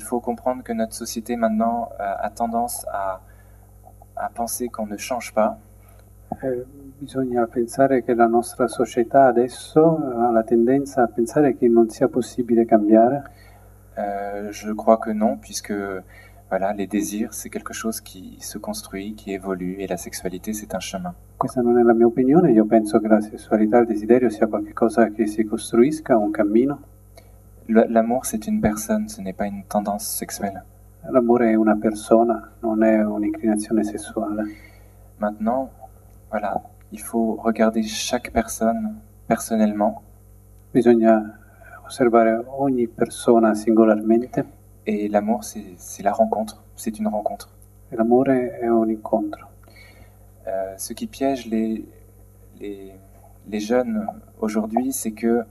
faut comprendre que notre société maintenant a tendance à penser qu'on ne change pas. Bisogna pensare che la nostra società adesso ha la tendenza a pensare che non sia possibile cambiare. Je crois que non, puisque voilà, les désirs, c'est quelque chose qui se construit, qui évolue, et la sexualité, c'est un chemin. Questa non è la mia opinione, io penso che la sessualità e il desiderio sia qualcosa che si costruisca, un cammino. L'amour, c'est une personne, ce n'est pas une tendance sexuelle. L'amore è una persona, non è un'inclinazione sessuale. Maintenant, voilà, il faut regarder chaque personne personnellement. Bisogna osservare ogni persona singolarmente. Et l'amour, c'est la rencontre, c'est une rencontre. E l'amore è un incontro. Ce qui piège les jeunes aujourd'hui, c'est que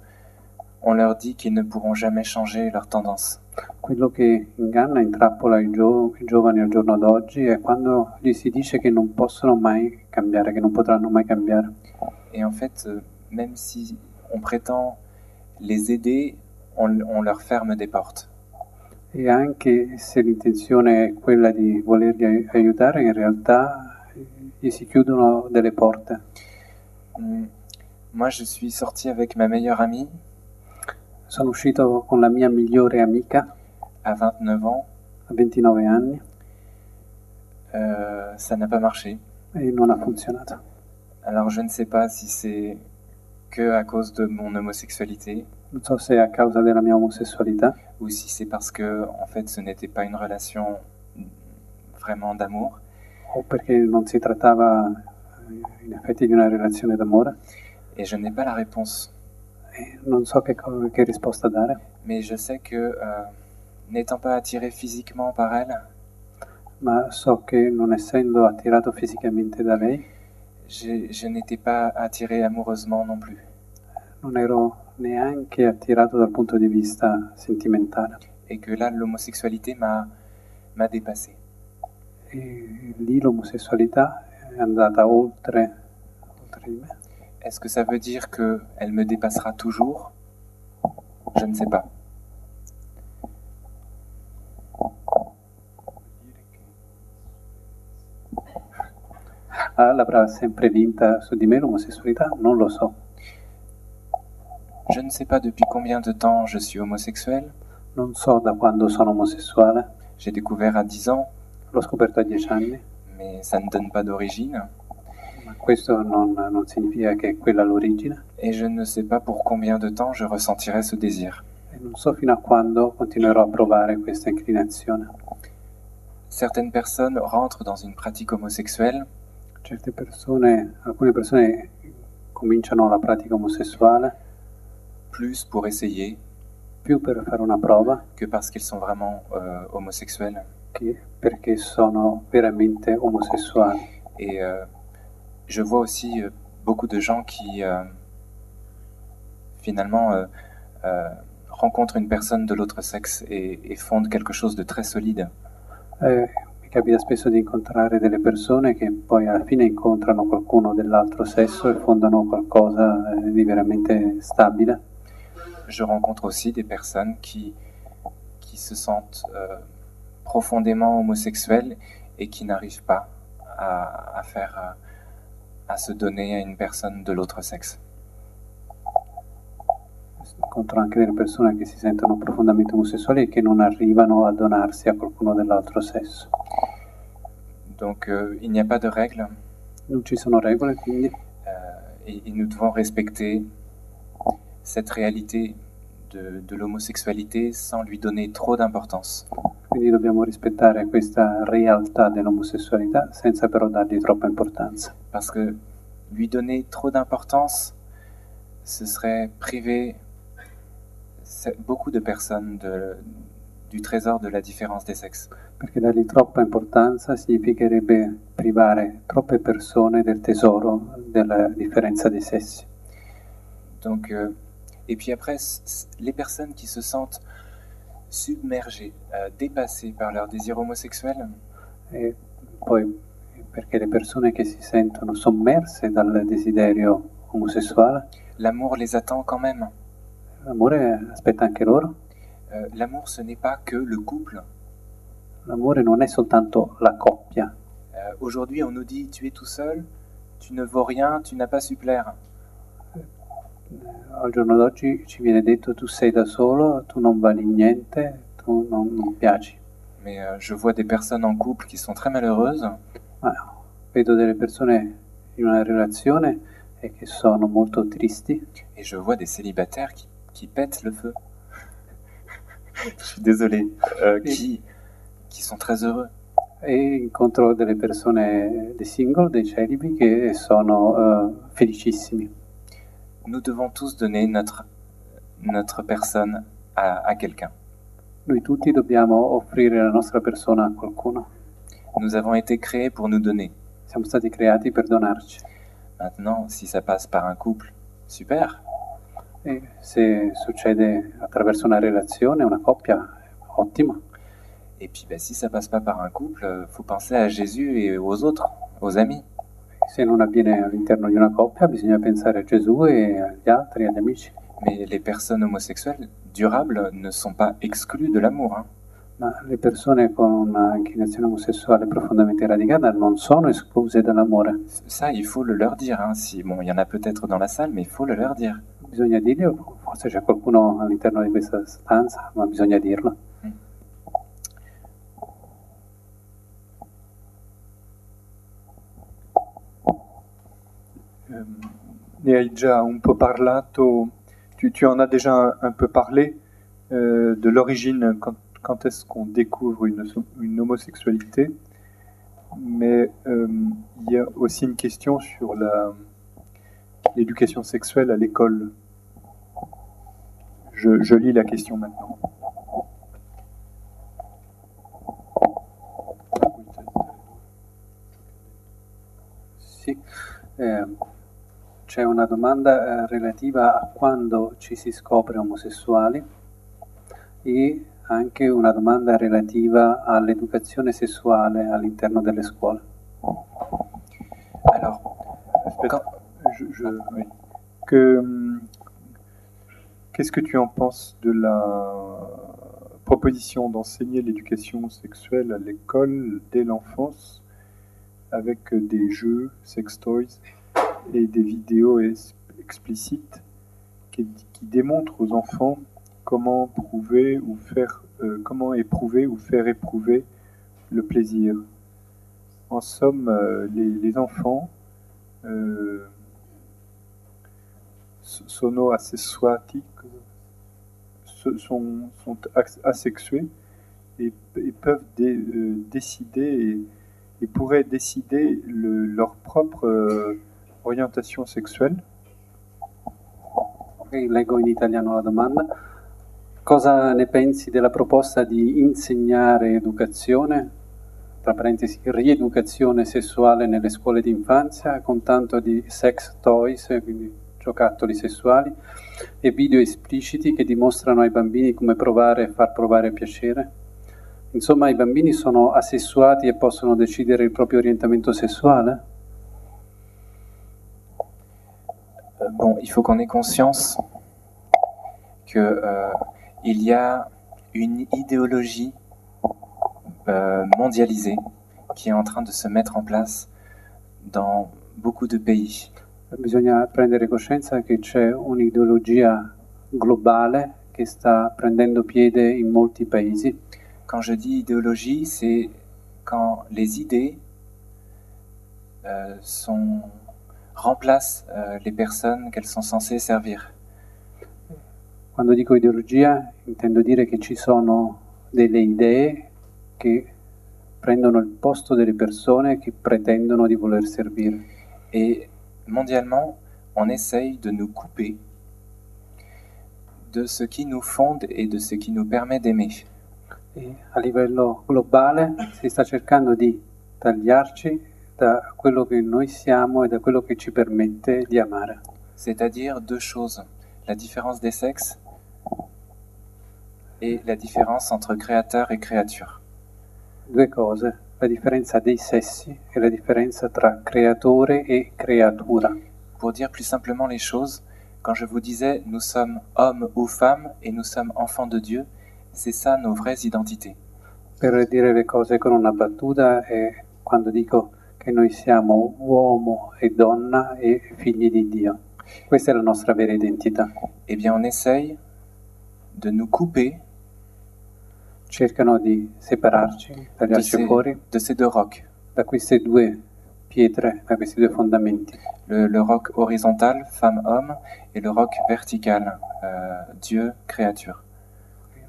on leur dit qu'ils ne pourront jamais changer leur tendance. Quello che inganna, intrappola i giovani al giorno d'oggi è quando gli si dice che non possono mai cambiare, che non potranno mai cambiare. Et en fait, même si on prétend les aider, on leur ferme des portes. E anche se l'intenzione è quella di volerli aiutare, in realtà gli si chiudono delle porte. Moi, je suis sorti avec ma meilleure amie. Sono uscito con la mia migliore amica à 29 ans. A 29 anni. Ça n'a pas marché. E non ha funzionato. Alors je ne sais pas si c'est que à cause de mon homosexualité. Non so se è a causa della mia omosessualità. Ou si c'est parce que, en fait, ce n'était pas une relation vraiment d'amour. O perché non si trattava in effetti di una relazione d'amore. Et je n'ai pas la réponse. Non so che risposta dare. Mais je sais que, n'étant pas attiré physiquement par elle, ma so che non essendo attirato fisicamente da lei, je n'étais pas attiré amoureusement non plus. Non ero neanche attirato dal punto di vista sentimentale. Et que là, l'homosexualité m'a dépassé. E lì l'omosessualità è andata oltre di me. Est-ce que ça veut dire qu'elle me dépassera toujours? Je ne sais pas. L'avrà sempre vinta su di me l'omosessualità? Non lo so. Je ne sais pas depuis combien de temps je suis homosexuel. Non so da quando sono omosessuale. J'ai découvert à 10 ans. L'ho scoperto a 10 anni. Mais ça ne donne pas d'origine. Ma questo non significa che è quella l'origine. Et je ne sais pas pour combien de temps je ressentirai ce désir. E non so fino a quando continuerò a provare questa inclinazione. Certaines personnes rentrent dans une pratique homosexuelle. Alcune persone cominciano la pratica omosessuale. Plus pour essayer. Più per fare una prova. Que parce qu'ils sont vraiment homosexuels. Che perché sono veramente omosessuali. Et je vois aussi beaucoup de gens qui finalement rencontrent une personne de l'autre sexe et fondent quelque chose de très solide. Mi capita spesso di incontrare delle persone che poi alla fine incontrano qualcuno dell'altro sesso e fondano qualcosa di veramente stabile. Je rencontre aussi des personnes qui se sentent profondément homosexuelles et qui n'arrivent pas à se donner à une personne de l'autre sexe. Incontro anche delle persone che si sentono profondamente omosessuali e che non arrivano a donarsi a qualcuno dell'altro sesso. Donc il n'y a pas de règles. Non ci sono regole, quindi. Et nous devons respecter cette réalité de l'omosessualité sans lui donner trop d'importance. Quindi dobbiamo rispettare questa realtà dell'omosessualità senza però dargli troppa importanza. Parce que lui donner trop d'importance, ce serait priver beaucoup de personnes du trésor de la différence des sexes. Perché dargli troppa importanza significherebbe privare troppe persone del tesoro della differenza dei sessi. Donc, et puis après, les personnes qui se sentent submergées, dépassées par leur désir homosexuel. E poi perché le persone che si sentono sommerse dal desiderio omosessuale. L'amour les attend quand même. L'amore aspetta anche loro. L'amour, ce n'est pas que le couple. L'amore non è soltanto la coppia. Aujourd'hui, on nous dit, tu es tout seul, tu ne vaux rien, tu n'as pas su plaire. Al giorno d'oggi ci viene detto tu sei da solo, tu non vali niente, tu non piaci. Mais je vois des personnes en couple qui sont très malheureuses. Ma vedo delle persone in una relazione e che sono molto tristi Et je vois des célibataires qui pètent le feu. Je suis désolé. Qui sont très heureux. e incontro delle persone, dei single, dei celibi che sono felicissimi. Nous devons tous donner notre personne à quelqu'un. Noi tutti dobbiamo offrire la nostra persona a qualcuno. Nous avons été créés pour nous donner. Siamo stati creati per donarci. Maintenant, si ça passe par un couple, super. E se succede attraverso una relazione, una coppia, ottimo. Et puis si ça passe pas par un couple, faut penser à Jésus et aux autres, aux amis. Se non avviene all'interno di una coppia, bisogna pensare a Gesù e agli altri, agli amici. Mais les personnes homosexuelles durables ne sont pas exclues de l'amour. Hein. Ma le persone con un'inclinazione omosessuale profondamente radicata non sono escluse dall'amore. Ça, il faut le leur dire. Hein. Bon, il y en a peut-être dans la salle, mais il faut le leur dire. Bisogna dirlo, forse c'è qualcuno all'interno di questa stanza, ma bisogna dirlo. Ne hai già un po' parlato, tu en as déjà un peu parlé de l'origine, quand est-ce qu'on découvre une homosexualité, mais il y a aussi une question sur l'éducation sexuelle à l'école. Je lis la question maintenant. Sì, c'è una domanda relativa a quando ci si scopre omosessuali e anche una domanda relativa all'educazione sessuale all'interno delle scuole. Alors, oui. Qu'est-ce que tu en penses de la proposition d'enseigner l'éducation sexuelle à l'école dès l'enfance avec des jeux, sex toys et des vidéos explicites qui démontrent aux enfants comment éprouver ou faire éprouver le plaisir. En somme, les enfants sono asessuati, sont asexués et peuvent décider et pourraient décider leur propre orientation sexuelle. Ok, leggo in italiano la domanda. Cosa ne pensi della proposta di insegnare educazione, tra parentesi rieducazione sessuale nelle scuole di infanzia, con tanto di sex toys, quindi giocattoli sessuali, e video espliciti che dimostrano ai bambini come provare e far provare piacere? Insomma, i bambini sono asessuati e possono decidere il proprio orientamento sessuale? Bon, il faut qu'on ait conscience que il y a une idéologie mondialisée qui est en train de se mettre en place dans beaucoup de pays. Bisogna prendere coscienza che c'è un'ideologia globale che sta prendendo piede in molti paesi. Quand je dis idéologie, c'est quand les idées remplacent les personnes qu'elles sont censées servir. Quando dico ideologia intendo dire che ci sono delle idee che prendono il posto delle persone che pretendono di voler servire. Et mondialement, on essaye de nous couper de ce qui nous fonde et de ce qui nous permet d'aimer. E a livello globale si sta cercando di tagliarci da quello che noi siamo e da quello che ci permette di amare. C'est-à-dire deux choses, la différence des sexes et la différence entre créateur et créature. Due cose, la differenza dei sessi e la differenza tra creatore e creatura. Pour dire plus simplement les choses, quand je vous disais nous sommes hommes ou femmes et nous sommes enfants de Dieu, C'est ça nos vraies identités. Per dire le cose con una battuta è quando dico che noi siamo uomo e donna e figli di Dio. Questa è la nostra vera identità. Eh bien, on essaye de nous couper Cercano di separarci, de tagliarci fuori ces deux rocs. da queste due pietre, da questi due fondamenti. Le roc horizontal, femme-homme, et le roc vertical, Dieu-créature.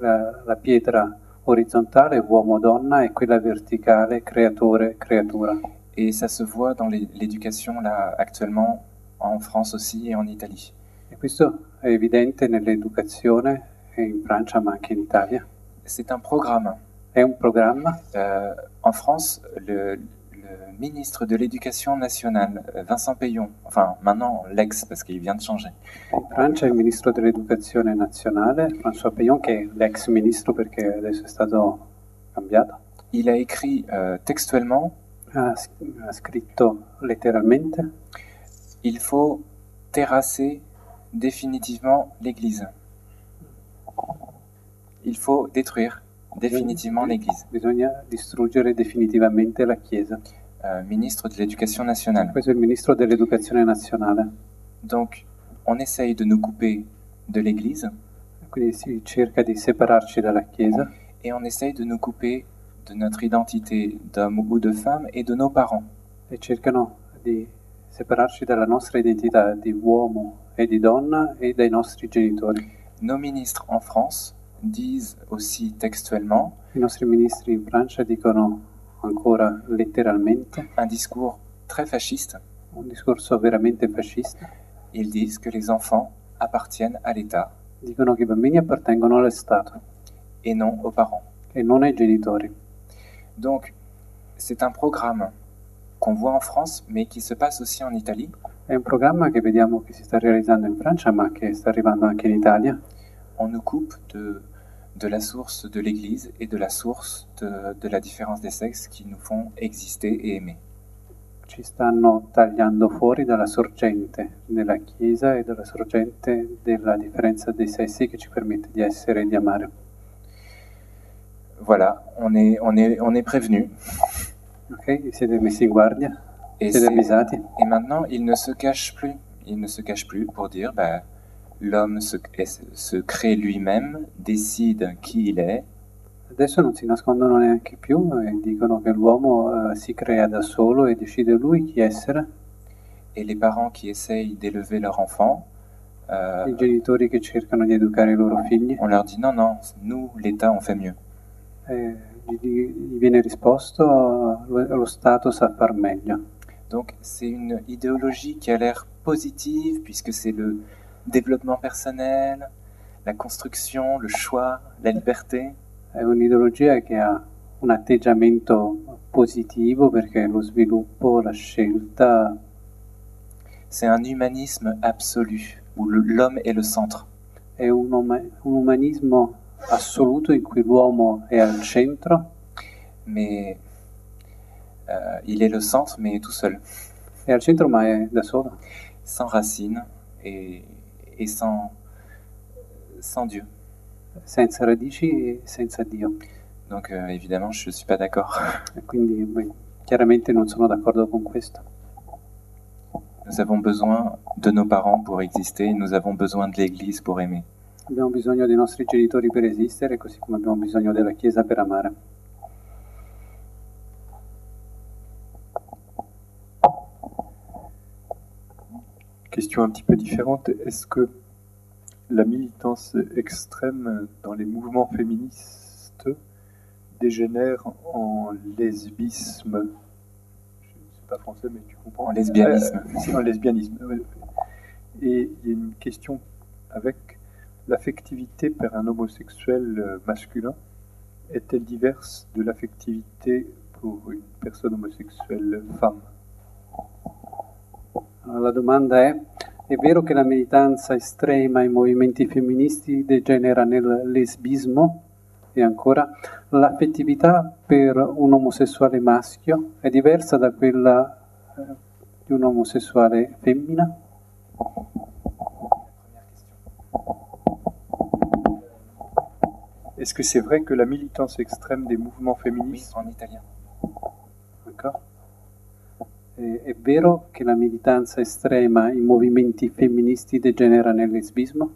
La pietra orizzontale, uomo-donna, e quella verticale, creatore-creatura. Et ça se voit dans l'éducation là actuellement en France aussi et en Italie. E questo è evidente nell'educazione in Francia ma anche in Italia. C'est un programme. È un programma. En France, le ministre de l'Éducation nationale, Vincent Payon, enfin maintenant l'ex parce qu'il vient de changer, In Francia il ministro dell'educazione nazionale, François Payon, che è l'ex ministro perché adesso è stato cambiato, il a écrit textuellement: ha scritto letteralmente: il faut terrasser définitivement l'Église. Il faut détruire définitivement l'Église. Bisogna distruggere definitivamente la Chiesa. Ministre de l'Éducation nationale. Questo è il ministro dell'educazione nazionale. Donc, on essaye de nous couper de l'Église Quindi si cerca di separarci dalla Chiesa et on essaye de nous couper de notre identité d'homme ou de femme et de nos parents. e cercano di separarci dalla nostra identità di uomo e di donna e dai nostri genitori. Nos ministres en France disent aussi textuellement I nostri ministri in Francia dicono ancora letteralmente un discours très fasciste. un discorso veramente fascista. Ils disent que les enfants appartiennent à l'État Dicono che i bambini appartengono allo Stato et non aux parents. e non ai genitori. Donc, c'est un programme qu'on voit en France, mais qui se passe aussi en Italie. È un programma che vediamo che si sta realizzando in Francia, ma che sta arrivando anche in Italia. On nous coupe de la source de l'Église et de la source de la différence des sexes qui nous font exister et aimer. Ci stanno tagliando fuori dalla sorgente della Chiesa e dalla sorgente della differenza dei sessi che ci permette di essere e di amare. Voilà, on est prévenus. Ok? Vi siete messi in guardia? Et, Siete avvisati? et maintenant, il ne se cache plus. Il ne se cache plus pour dire, bah, l'homme se crée lui-même, décide qui il est, Adesso non si nascondono neanche più e dicono che l'uomo si crea da solo e decide lui chi essere. et les parents qui essayent d'élever leur enfant, I genitori che cercano di educare i loro figli, on leur dit non, non, nous, l'État, on fait mieux. gli viene risposto lo Stato sa far meglio. Donc c'est une idéologie qui a l'air positive puisque c'est le développement personnel, la construction, le choix, la liberté. È un'ideologia che ha un atteggiamento positivo perché lo sviluppo, la scelta, C'est un humanisme absolu où l'homme est le centre. è un umanismo assoluto in cui l'uomo è al centro, Mais il est le centre, mais tout seul, è al centro ma è da solo, sans racines et sans Dieu. senza radici e senza Dio. Donc évidemment, je ne suis pas d'accord. E quindi chiaramente non sono d'accordo con questo. Nous avons besoin de nos parents pour exister, nous avons besoin de l'Église pour aimer. Abbiamo bisogno dei nostri genitori per esistere, così come abbiamo bisogno della Chiesa per amare. Question un petit peu différente. Est-ce que la militance extrême dans les mouvements féministes dégénère en lesbisme? Je ne sais pas français, mais tu comprends. En lesbianisme. En lesbianisme. Et il y a une question avec l'affectivité per un homosexuel masculin. Est-elle diverse de l'affectivité pour une personne homosexuelle femme? Allora, la domanda è vero che la militanza estrema ai movimenti femministi degenera nel lesbismo? E ancora, l'affettività per un omosessuale maschio è diversa da quella di un omosessuale femmina? Est-ce Est-ce que c'est vrai que la militance extrême des mouvements Oui, féministes en italien. Ecco. È vero che la militanza estrema in movimenti femministi degenera nel lesbismo?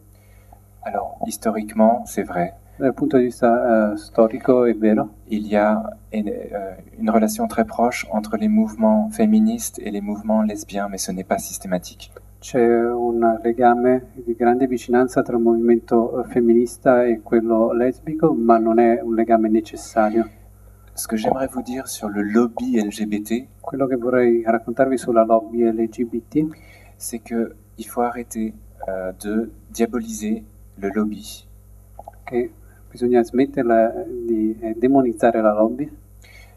Alors, historiquement, c'est vrai. Dal punto di vista storico è vero. Il y a une relation très proche entre les mouvements féministes et les mouvements lesbiens, mais ce n'est pas systématique. C'è un legame di grande vicinanza tra il movimento femminista e quello lesbico, ma non è un legame necessario. Ce que j'aimerais vous dire sur le lobby LGBT, Quello che vorrei raccontarvi sulla lobby LGBT c'est qu'il faut arrêter de diaboliser le lobby. è che bisogna smetterla di demonizzare la lobby.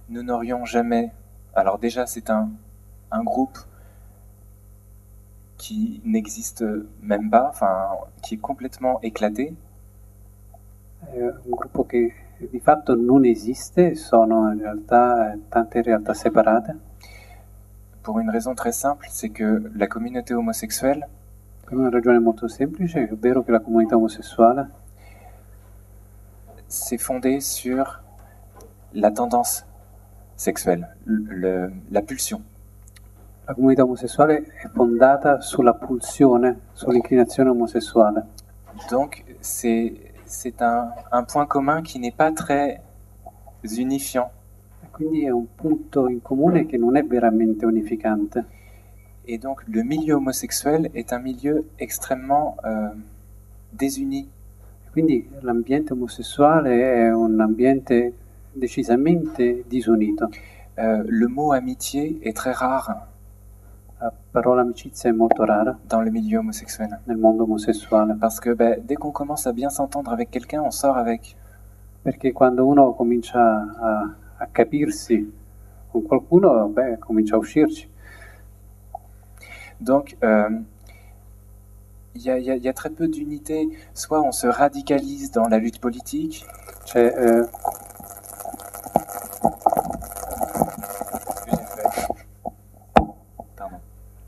Nous n'aurions jamais... Alors déjà, c'est un groupe qui n'existe même pas, enfin, qui est complètement éclaté. È un gruppo che di fatto non esiste, sono in realtà tante realtà separate, Pour une raison très simple, c'est que la communauté homosexuelle per una ragione molto semplice. È vero che la comunità omosessuale s'est fondée sur la tendance sexuelle, la pulsion. La comunità omosessuale è fondata sulla pulsione, sull'inclinazione omosessuale. Donc c'est un point commun qui n'est pas très unifiant. E quindi è un punto in comune che non è veramente unificante. Et donc le milieu homosexuel est un milieu extrêmement désuni. Quindi l'ambiente omosessuale è un ambiente decisamente disunito. Le mot amitié est très rare La parola amicizia è molto rara dans le milieu homosexuel. nel mondo omosessuale, Parce que dès qu'on commence à bien s'entendre avec quelqu'un, on sort avec. perché quando uno comincia a capirsi con qualcuno, comincia a uscirci. Donc il y a très peu d'unité. Soit on se radicalise dans la lutte politique, C'è, pardon.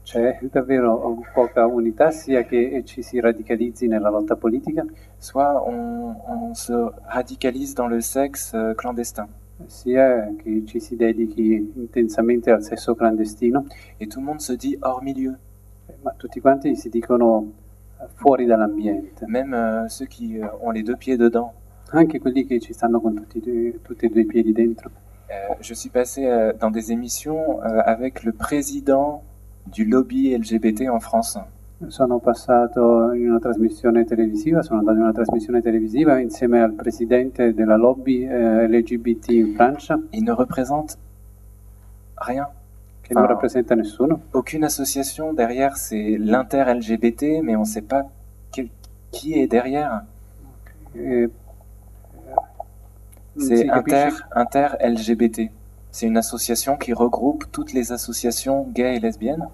c'è davvero poca unità, sia che ci si radicalizzi nella lotta politica, Soit on se radicalise dans le sexe clandestin. sia che ci si dedichi intensamente al sesso clandestino, Et tout le monde se dit hors milieu. ma tutti quanti si dicono fuori dall'ambiente, Même ceux qui ont les deux pieds dedans. anche quelli che ci stanno con tutti e due i piedi dentro. Je suis passé dans des émissions avec le président du lobby LGBT en France. Sono passato in una trasmissione televisiva, sono andato in una trasmissione televisiva insieme al presidente della lobby LGBT in Francia, Il ne représente rien. che non Ah. rappresenta nessuno. Aucune association derrière, c'est l'inter-LGBT, mais on ne sait pas qui est derrière. Non C'est si capisce- inter-LGBT. C'est une association qui regroupe toutes les associations gays et lesbiennes.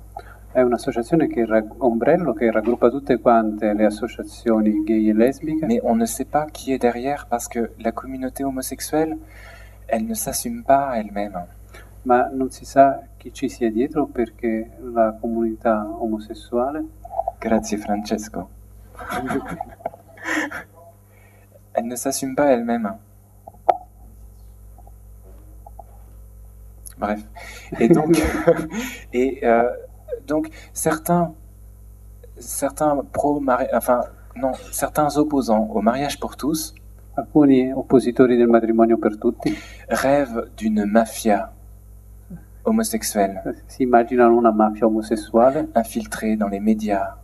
È un'associazione ombrello che raggruppa tutte quante le associazioni gay e lesbiche, Mais on ne sait pas qui est derrière parce que la communauté homosexuelle, elle ne s'assume pas elle-même. ma non si sa chi ci sia dietro perché la comunità omosessuale Grazie Francesco. Elle ne s'assume pas elle-même. Bref. Et donc, donc certains certains opposants au mariage pour tous alcuni oppositori del matrimonio per tutti rêvent d'une mafia homosexuelle si immaginano una mafia omosessuale infiltrée dans les médias,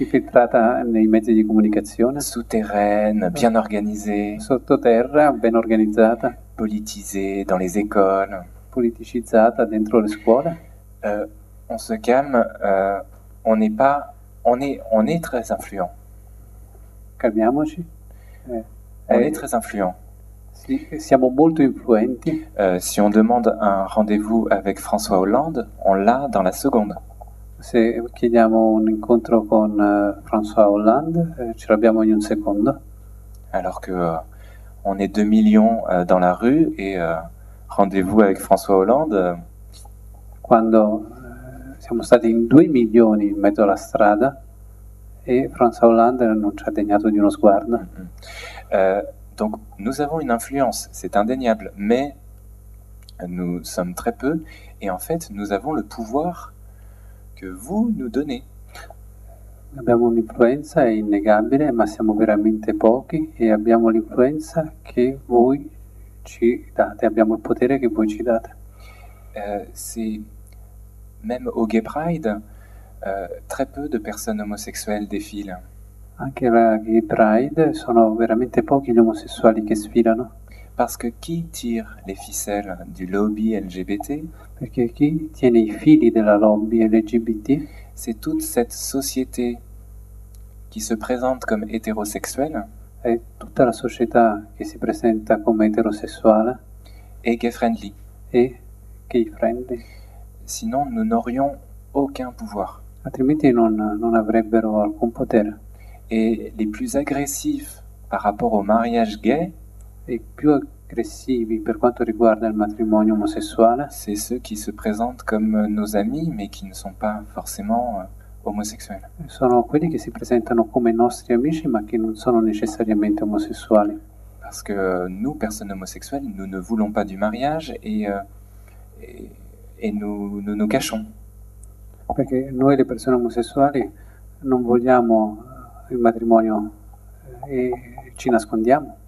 infiltrata nei mezzi di comunicazione, souterraine, bien organisée, sottoterra, ben organizzata, politisée dans les écoles. politicizzata dentro le scuole. On se calme, on est très influent. Calmiamoci. On est très influent. Siamo molto influenti. Si on demande un rendez-vous avec François Hollande, on l'a dans la seconde. Se chiediamo un incontro con François Hollande, ce l'abbiamo in un secondo. Alors que on est 2 millions dans la rue et rendez-vous avec François Hollande, Quando siamo stati in 2 milioni in mezzo alla strada e François Hollande non ci ha degnato di uno sguardo. Donc nous avons une influence, c'est indéniable, mais nous sommes très peu et en fait nous avons le pouvoir que vous nous donnez. Abbiamo un'influenza, è innegabile, ma siamo veramente pochi e abbiamo l'influenza che voi ci date, abbiamo il potere che voi ci date. C'est même au Gay Pride, très peu de personnes homosexuelles défilent. Anche alla Gay Pride sono veramente pochi gli omosessuali che sfilano, Parce que qui tire les ficelles du lobby LGBT? perché chi tiene i fili della lobby LGBT C'est toute cette société qui se présente comme hétérosexuelle è tutta la società che si presenta come eterosessuale et gay-friendly. e gay friendly, Sinon, nous n'aurions aucun pouvoir. altrimenti non avrebbero alcun potere. Et les plus agressifs par rapport au mariage gay, E i più aggressivi per quanto riguarda il matrimonio omosessuale c'est ceux qui se présentent comme nos amis, mais qui ne sont pas forcément homosexuels. sono quelli che si presentano come nostri amici ma che non sono necessariamente omosessuali. Parce que nous, personnes homosexuelles, nous ne voulons pas du mariage et nous cachons. Perché noi le persone omosessuali non vogliamo il matrimonio e ci nascondiamo.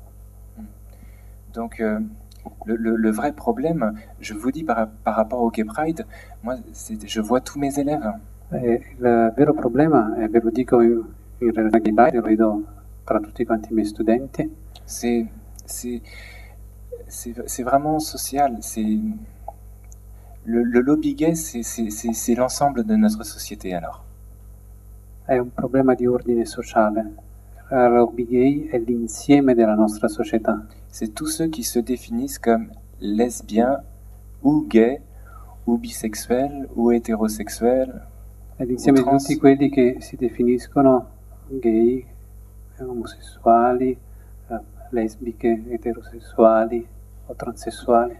Donc le vrai problème, je vous dis par rapport au Gay Pride, moi je vois tous mes élèves. E il vero problema, e ve lo dico in realtà, Gay Pride, lo vedo tra tutti quanti i miei studenti, C'est vraiment social. Le lobby gay, c'est l'ensemble de notre société alors. è un problema di ordine sociale. La lobby gay è l'insieme della nostra società. C'est tous ceux qui se définissent comme lesbiens ou gays ou bisexuels ou hétérosexuels. È l'insieme di Trans. tutti quelli che si definiscono gay, omosessuali, lesbiche, eterosessuali o transessuali,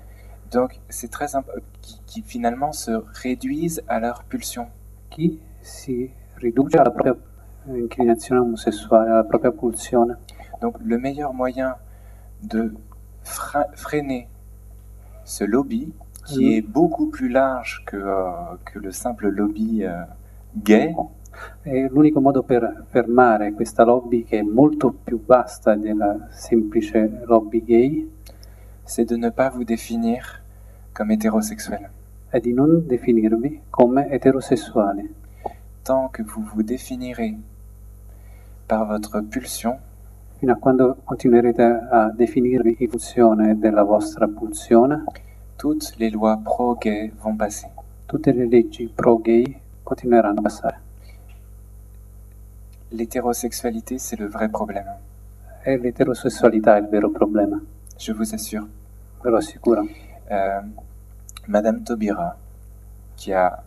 Donc c'est très qui finalement se réduisent à leur pulsion. chi si riduce alla propria inclinazione omosessuale, alla propria pulsione. Donc le meilleur moyen de freiner ce lobby, qui est beaucoup plus large que le simple lobby gay, E l'unico modo per fermare questa lobby, che è molto più vasta della semplice lobby gay, c'est de ne pas vous définir comme hétérosexuel. è di non definirvi come eterosessuali. Tant que vous vous définirez par votre pulsion, Fino a quando continuerete a definirvi in funzione della vostra pulsione, toutes les lois pro-gay vont passer. tutte le leggi pro-gay continueranno a passare. L'hétérosexualité, c'est le vrai problème. È l'eterosessualità il vero problema, Je vous assure. ve lo assicuro. Madame Taubira, qui a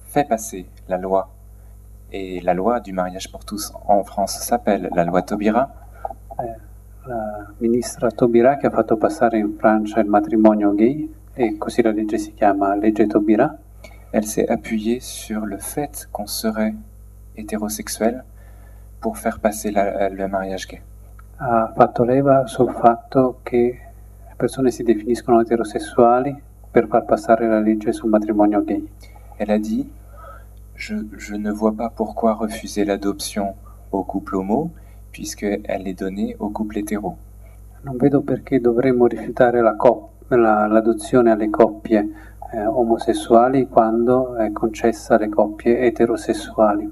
fait passer la loi, et la loi du mariage pour tous en France s'appelle la loi Taubira, La ministra Taubira, che ha fatto passare in Francia il matrimonio gay, e così la legge si chiama legge Taubira, elle s'est appuyée sur le fait qu'on serait hétérosexuel pour faire passer le mariage gay. ha fatto leva sul fatto che le persone si definiscono eterosessuali per far passare la legge sul matrimonio gay. Elle a dit je ne vois pas pourquoi refuser l'adoption au couple homo, puisqu'elle est donnée au couple hétéro. Non vedo perché dovremmo rifiutare l'adozione alle coppie omosessuali quando è concessa alle coppie eterosessuali.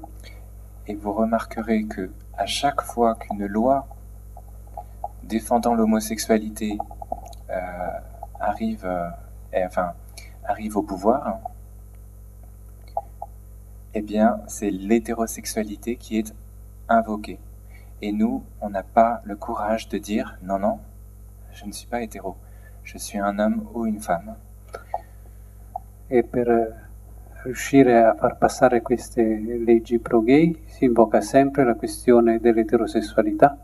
Et vous remarquerez que à chaque fois qu'une loi défendant l'homosexualité arrive au pouvoir, eh bien, c'est l'hétérosexualité qui est invoquée. Et nous, on n'a pas le courage de dire « Non, non, je ne suis pas hétéro, je suis un homme ou une femme ». E per riuscire a far passare queste leggi pro-gay si invoca sempre la questione dell'eterosessualità,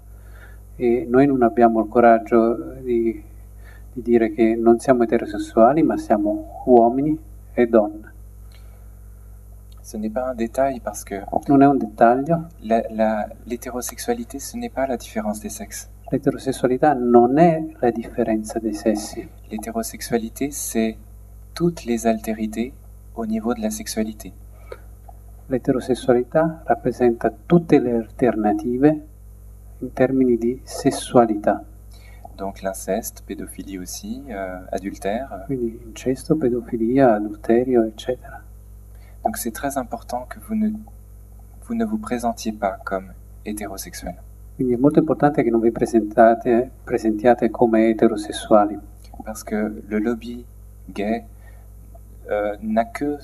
e noi non abbiamo il coraggio di dire che non siamo eterosessuali, ma siamo uomini e donne. Ce n'est pas un détail parce que Non è un dettaglio, l'hétérosexualité, ce n'est pas la différence des sexes. L'eterosessualità non è la differenza dei sessi. L'hétérosexualité, c'est toutes les altérités au niveau de la sexualité. L'eterosessualità rappresenta tutte le alternative in termini di sessualità. Donc l'inceste, pédophilie aussi, adultère. Quindi incesto, pedofilia, adulterio, eccetera. Donc c'est très important que vous ne vous présentiez pas comme hétérosexuel. Quindi è molto importante che non vi presentiate come eterosessuali, Parce que le lobby gay n'a que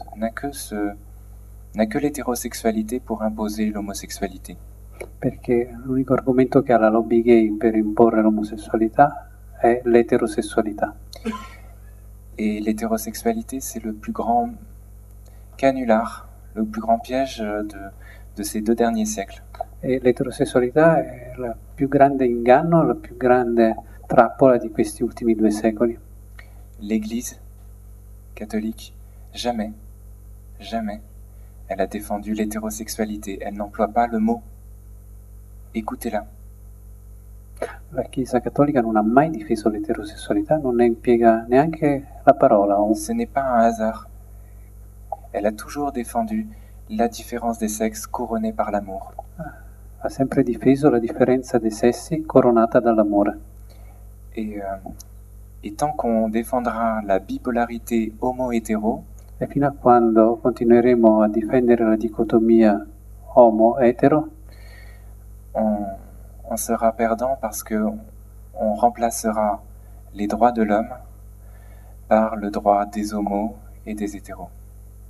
l'hétérosexualité pour imposer l'homosexualité. perché l'unico argomento che ha la lobby gay per imporre l'omosessualità è l'eterosessualità. Et l'hétérosexualité, c'est le plus grand canular, le plus grand piège de ces 2 derniers siècles. E l'eterosessualità è il più grande inganno, la più grande trappola di questi ultimi 2 secoli. L'Église catholique, jamais, elle a défendu l'hétérosexualité. Elle n'emploie pas le mot. Écoutez-la. La Chiesa Cattolica non ha mai difeso l'eterosessualità, non ne impiega neanche la parola. Ce n'est pas un hasard. Elle a toujours défendu la différence des sexes couronnée par l'amour. Ha sempre difeso la differenza dei sessi coronata dall'amore. Et tant qu'on défendra la bipolarité homo-hétéro, E fino a quando continueremo a difendere la dicotomia homo-etero, on sera perdant parce que on remplacera les droits de l'homme par le droit des homos et des hétéros.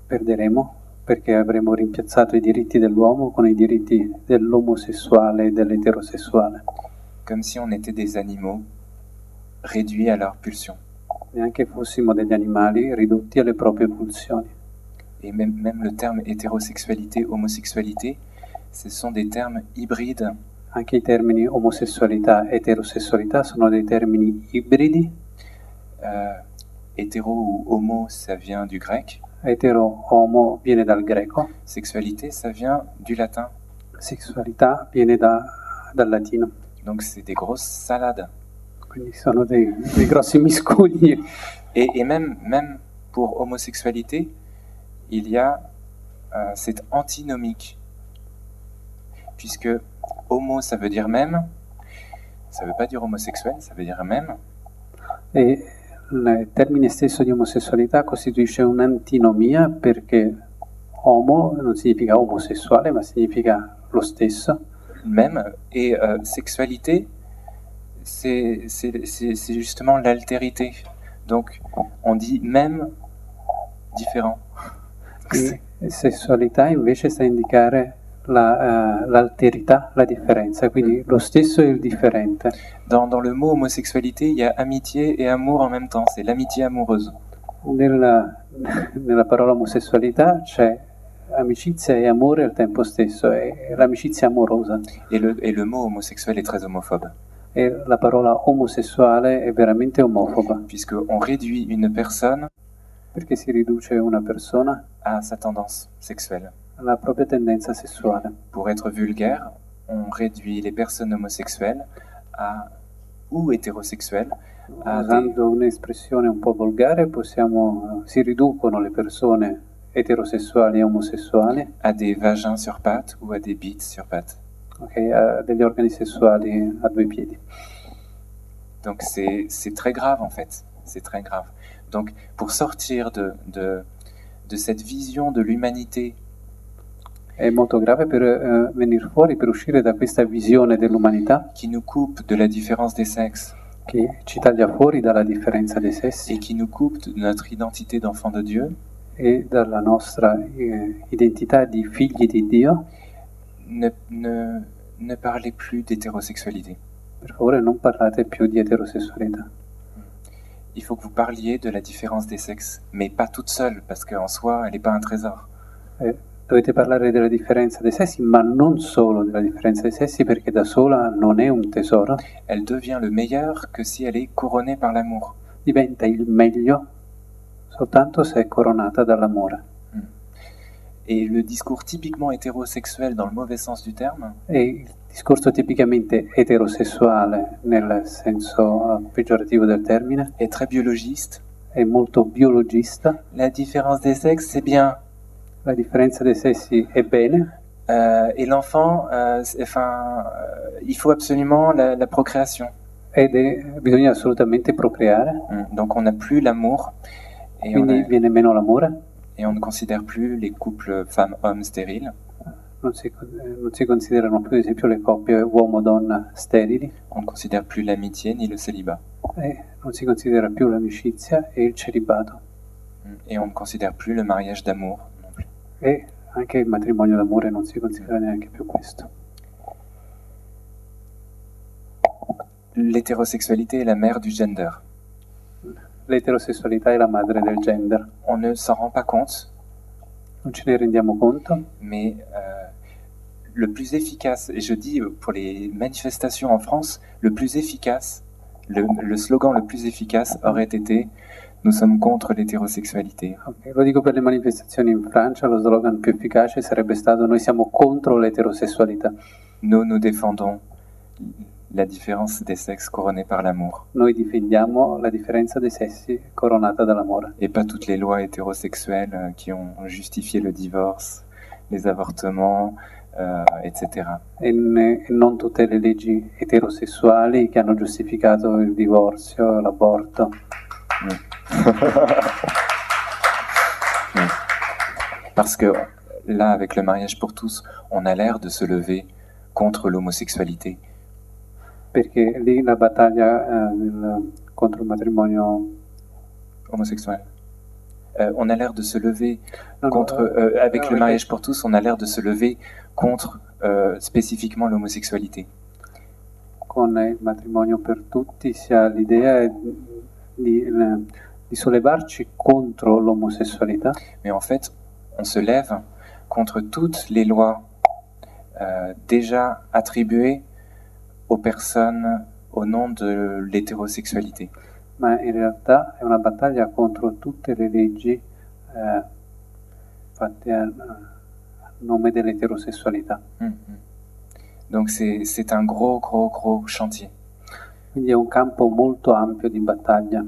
perderemo perché avremo rimpiazzato i diritti dell'uomo con i diritti dell'omosessuale e dell'eterosessuale. Comme si on était des animaux réduits à leur pulsion. Neanche fossimo degli animali ridotti alle proprie pulsioni. Et même le terme hétérosexualité, homosexualité, ce sont des termes hybrides. Anche i termini omosessualità e eterosessualità sono dei termini ibridi. Hétéro ou homo, ça vient du grec. Etero-homo viene dal greco. Sexualité, ça vient du latin. Sessualità viene dal latino. Donc c'est des grosses salades. Quindi sono dei grossi miscugli. Et même pour homosexualité, il y a c'est antinomique. Puisque homo, ça veut dire même, ça veut pas dire homosexuel, ça veut dire même. E il termine stesso di omosessualità costituisce un'antinomia perché homo non significa omosessuale, ma significa lo stesso. Même, et sexualité, c'est justement l'altérité. Donc on dit même différent. E sessualità invece sta a indicare l'alterità, la differenza, quindi lo stesso e il differente. Dans le mot homosexualité, il y a amitié et amour en même temps, c'est l'amitié amoureuse. Nella parola omosessualità c'è amicizia e amore al tempo stesso, è l'amicizia amorosa. Et le mot homosexuel est très homophobe. E la parola omosessuale è veramente omofoba. Puisqu'on réduit une personne perché si riduce una persona à sa tendance sexuelle. alla propria tendenza sessuale. Pour être vulgaire, on réduit les personnes homosexuelles ou hétérosexuelles Usando un'espressione un po' volgare, si riducono le persone eterosessuali e omosessuali à des vagins sur pattes ou à des bites sur pattes. A degli organi sessuali a 2 piedi. Donc c'est très grave en fait, c'est très grave. Donc pour sortir de cette vision de l'humanité, è molto grave per venire fuori, per uscire da questa visione dell'umanità qui nous coupe de la différence des sexes che ci taglia fuori dalla differenza dei sessi et qui nous coupe de notre identité d'enfant de Dieu e dalla nostra identità di figli di Dio. Ne parlez plus d'hétérosexualité. Per favore non parlate più di eterosessualità. Il faut que vous parliez de la différence des sexes, mais pas toute seule, parce qu'en soi, elle n'est pas un trésor. Dovete parlare della differenza dei sessi, ma non solo della differenza dei sessi, perché da sola non è un tesoro. Elle devient le meilleur que si elle est couronnée par l'amour. Diventa il meglio soltanto se è coronata dall'amore. Et le discours typiquement hétérosexuel dans le mauvais sens du terme, E il discorso tipicamente eterosessuale nel senso peggiorativo del termine, est très biologiste. è molto biologista, La différence des sexes, c'est bien. la differenza dei sessi è bene, Et l'enfant, il faut absolument la procréation. bisogna assolutamente procreare, Donc on n'a plus l'amour et quindi viene meno l'amore, et on ne considère plus les couples femmes-hommes stériles. non si considerano più ad esempio le coppie uomo-donna sterili, On ne considère plus l'amitié ni le célibat. e non si considera più l'amicizia e il celibato, Et on ne considère plus le mariage d'amour non plus. e anche il matrimonio d'amore non si considera neanche più questo. L'hétérosexualité est la mère du gender. L'eterosessualità è la madre del gender, On ne s'en rend pas compte, non ce ne rendiamo conto, mais le plus efficace, et je dis pour les manifestations en France, le plus efficace, le slogan le plus efficace aurait été « Nous sommes contre l'hétérosexualité ». ok, lo dico per le manifestazioni in Francia, lo slogan più efficace sarebbe stato noi siamo contro l'eterosessualità, Nous défendons la différence des sexes couronnée par l'amour noi difendiamo la differenza dei sessi coronata dall'amore et pas toutes les lois hétérosexuelles qui ont justifié le divorce, les avortements, etc. e non tutte le leggi eterosessuali che hanno giustificato il divorzio, l'aborto. Parce que là, avec le mariage pour tous, on a l'air de se lever contre l'homosexualité. Perché lì la battaglia contro il matrimonio Homosexuel. On a l'air de se lever No, no, contre, avec le ok. mariage pour tous, on a l'air de se lever contre spécifiquement l'homosexualité. con il matrimonio per tutti si ha l'idea di sollevarci contro l'omosessualità, Mais en fait, on se lève contre toutes les lois déjà attribuées aux personnes au nom de l'hétérosexualité. ma in realtà è una battaglia contro tutte le leggi fatte a nome dell'eterosessualità. Donc c'est un gros chantier. Quindi è un campo molto ampio di battaglia.